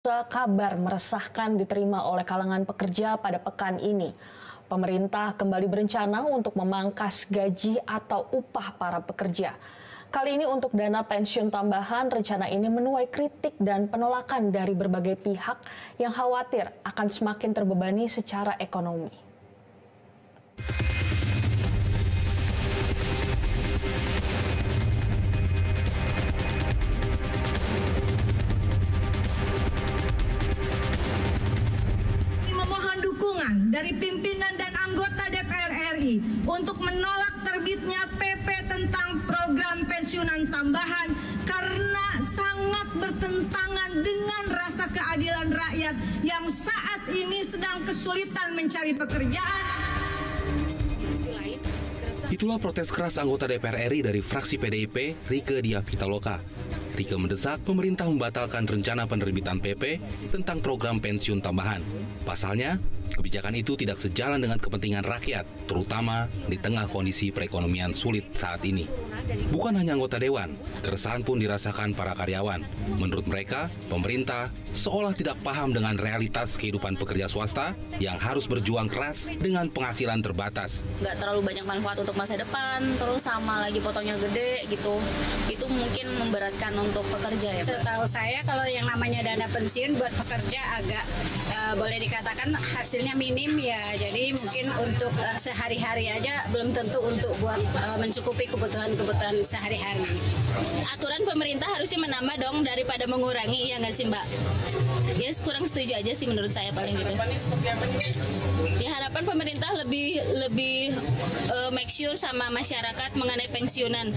Kabar meresahkan diterima oleh kalangan pekerja pada pekan ini. Pemerintah kembali berencana untuk memangkas gaji atau upah para pekerja. Kali ini untuk dana pensiun tambahan, rencana ini menuai kritik dan penolakan dari berbagai pihak yang khawatir akan semakin terbebani secara ekonomi. Dari pimpinan dan anggota DPR RI untuk menolak terbitnya PP tentang program pensiunan tambahan karena sangat bertentangan dengan rasa keadilan rakyat yang saat ini sedang kesulitan mencari pekerjaan. Itulah protes keras anggota DPR RI dari fraksi PDIP, Rieke Diah Pitaloka. Rieke mendesak pemerintah membatalkan rencana penerbitan PP tentang program pensiun tambahan. Pasalnya, kebijakan itu tidak sejalan dengan kepentingan rakyat, terutama di tengah kondisi perekonomian sulit saat ini. Bukan hanya anggota dewan, keresahan pun dirasakan para karyawan. Menurut mereka, pemerintah seolah tidak paham dengan realitas kehidupan pekerja swasta yang harus berjuang keras dengan penghasilan terbatas. Nggak terlalu banyak manfaat untuk masa depan, terus sama lagi potongnya gede gitu. Itu mungkin memberatkan untuk pekerja ya. Setahu saya kalau yang namanya dana pensiun buat pekerja agak boleh dikatakan hasilnya minim ya. Jadi mungkin untuk sehari-hari aja belum tentu untuk buat mencukupi kebutuhan sehari-hari. Aturan pemerintah harusnya menambah dong daripada mengurangi, ya nggak sih Mbak? Ya kurang setuju aja sih menurut saya paling gitu. Ya harapan pemerintah lebih make sure sama masyarakat mengenai pensiunan.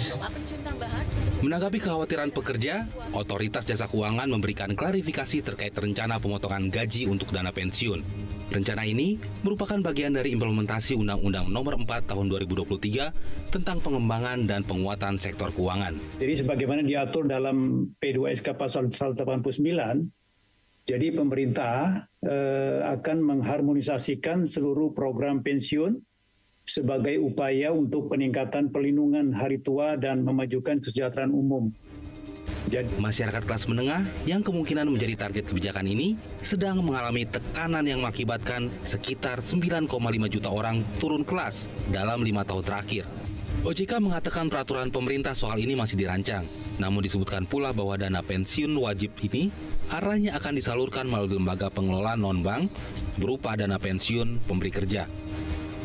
Menanggapi kekhawatiran pekerja, Otoritas Jasa Keuangan memberikan klarifikasi terkait rencana pemotongan gaji untuk dana pensiun. Rencana ini merupakan bagian dari implementasi Undang-Undang Nomor 4 Tahun 2023 tentang pengembangan dan penguatan sektor keuangan. Jadi sebagaimana diatur dalam P2SK Pasal 189, jadi pemerintah akan mengharmonisasikan seluruh program pensiun sebagai upaya untuk peningkatan perlindungan hari tua dan memajukan kesejahteraan umum. Masyarakat kelas menengah yang kemungkinan menjadi target kebijakan ini sedang mengalami tekanan yang mengakibatkan sekitar 9,5 juta orang turun kelas dalam 5 tahun terakhir. OJK mengatakan peraturan pemerintah soal ini masih dirancang. Namun disebutkan pula bahwa dana pensiun wajib ini arahnya akan disalurkan melalui lembaga pengelola non-bank berupa dana pensiun pemberi kerja.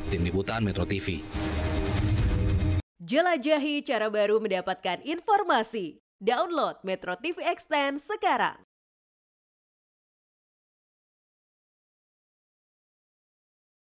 Tim Liputan Metro TV. Jelajahi cara baru mendapatkan informasi. Download Metro TV Extend sekarang.